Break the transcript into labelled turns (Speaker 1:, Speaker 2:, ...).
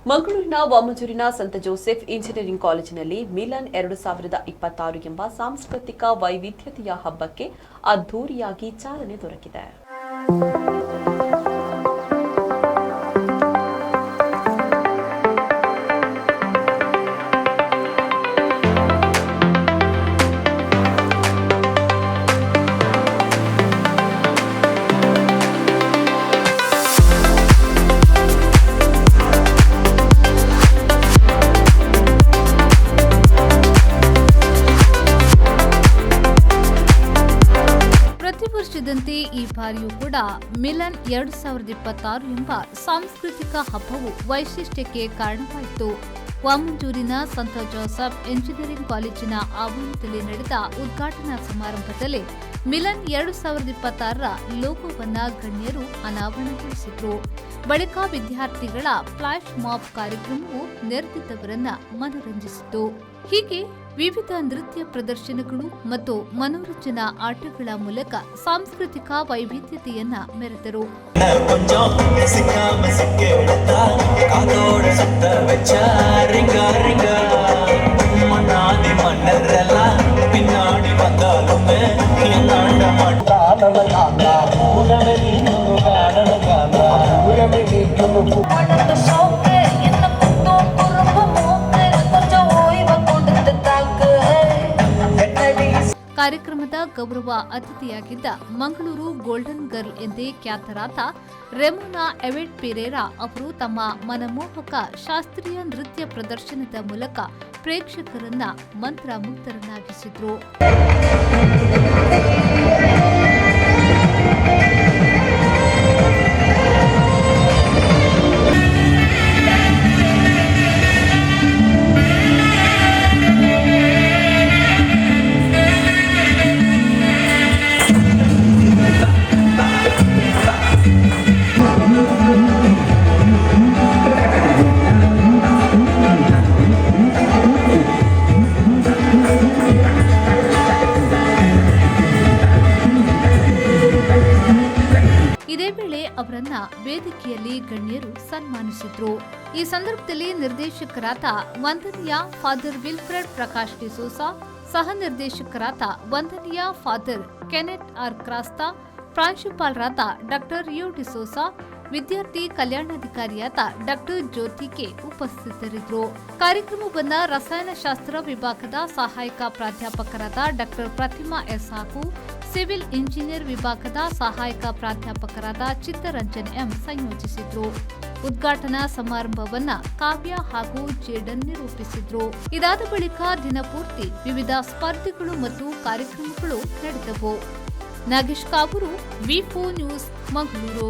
Speaker 1: ಮಂಗಳೂರಿನ ವಾಮಂಜೂರಿನ ಸಂತ Joseph engineering ಕಾಲೇಜಿನಲ್ಲಿ ಮಿಲನ್ 2026 ಎಂಬ ಸಾಂಸ್ಕೃತಿಕ ವೈವಿಧ್ಯತೆಯ ಹಬ್ಬಕ್ಕೆ ಅದ್ಧೂರಿಯಾಗಿ ಚಾಲನೆ ದೊರಕಿದೆ.
Speaker 2: ವರ್ಷದಂತೆ ಈ ಬಾರಿಯೂ ಕೂಡ ಮಿಲನ್ 2026 ಎಂಬ ಸಾಂಸ್ಕೃತಿಕ ಹಬ್ಬವು ವೈಶಿಷ್ಟ್ಯಕ್ಕೆ ಕಾರಣವಾಯಿತು. ವಾಮಂಜೂರಿನ ಸಂತ ಜೋಸೆಫ್ ಇಂಜಿನಿಯರಿಂಗ್ ಕಾಲೇಜಿನ ಆವರಣದಲ್ಲಿ ನಡೆದ ಉದ್ಘಾಟನಾ ಸಮಾರಂಭದಲ್ಲಿ ಮಿಲನ್ 2026ರ ಲೋಗೋವನ್ನ ಗಣ್ಯರು ಅನಾವರಣಗೊಳಿಸಿದರು. ಬಳಿಕ ವಿದ್ಯಾರ್ಥಿಗಳ ಫ್ಲಾಶ್ ಮಾಬ್ ಕಾರ್ಯಕ್ರಮವು ನೆರೆದಿದ್ದವರನ್ನ ಮನರಂಜಿಸಿತು. ಹೀಗೆ ವಿವಿಧ ನೃತ್ಯ ಪ್ರದರ್ಶನಗಳು ಮತ್ತು ಮನೋರಂಜನಾ ಆಟಗಳ ಮೂಲಕ ಸಾಂಸ್ಕೃತಿಕ ವೈವಿಧ್ಯತೆಯನ್ನ ಮೆರೆದರು. ಕಾರ್ಯಕ್ರಮದ ಗೌರವ ಅತಿಥಿಯಾಗಿದ್ದ ಮಂಗಳೂರು ಗೋಲ್ಡನ್ ಗರ್ಲ್ ಎಂದೇ ಖ್ಯಾತರಾದ ರೆಮೋನಾ ಎವೆಟ್ ಪೆರೇರಾ ಅವರು ತಮ್ಮ ಮನಮೋಹಕ ಶಾಸ್ತ್ರೀಯ ನೃತ್ಯ ಪ್ರದರ್ಶನದ ಮೂಲಕ ಪ್ರೇಕ್ಷಕರನ್ನ ಮಂತ್ರಮುಗ್ಧರನ್ನಾಗಿಸಿದ್ರು. ಇದೇ ವೇಳೆ ಅವರನ್ನ ವೇದಿಕೆಯಲ್ಲಿ ಗಣ್ಯರು ಸನ್ಮಾನಿಸಿದ್ರು. ಈ ಸಂದರ್ಭದಲ್ಲಿ ನಿರ್ದೇಶಕರಾದ ವಂದನೀಯ ಫಾದರ್ ವಿಲ್ಫ್ರೆಡ್ ಪ್ರಕಾಶ್ ಡಿಸೋಸಾ, ಸಹ ನಿರ್ದೇಶಕರಾದ ವಂದನೀಯ ಫಾದರ್ ಕೆನೆಟ್ ಆರ್ ಕ್ರಾಸ್ತಾ, ಪ್ರಾಂಶುಪಾಲರಾದ ಡಾಕ್ಟರ್ ಯು ಡಿಸೋಸಾ, ವಿದ್ಯಾರ್ಥಿ ಕಲ್ಯಾಣಾಧಿಕಾರಿಯಾದ ಡಾಕ್ಟರ್ ಜ್ಯೋತಿ ಕೆ ಉಪಸ್ಥಿತರಿದ್ದರು. ಕಾರ್ಯಕ್ರಮವನ್ನು ರಸಾಯನಶಾಸ್ತ್ರ ವಿಭಾಗದ ಸಹಾಯಕ ಪ್ರಾಧ್ಯಾಪಕರಾದ ಡಾಕ್ಟರ್ ಪ್ರತಿಮಾ ಎಸ್ ಹಾಗೂ ಸಿವಿಲ್ ಇಂಜಿನಿಯರ್ ವಿಭಾಗದ ಸಹಾಯಕ ಪ್ರಾಧ್ಯಾಪಕರಾದ ಚಿತ್ತರಂಜನ್ ಎಂ ಸಂಯೋಜಿಸಿದ್ರು. ಉದ್ಘಾಟನಾ ಸಮಾರಂಭವನ್ನ ಕಾವ್ಯ ಹಾಗೂ ಜೇಡನ್ ನಿರೂಪಿಸಿದ್ರು. ಇದಾದ ಬಳಿಕ ದಿನಪೂರ್ತಿ ವಿವಿಧ ಸ್ಪರ್ಧೆಗಳು ಮತ್ತು ಕಾರ್ಯಕ್ರಮಗಳು ನಡೆದವು. ನಾಗೇಶ್ ಕಾಬೂರು, ವಿ4 ನ್ಯೂಸ್, ಮಂಗಳೂರು.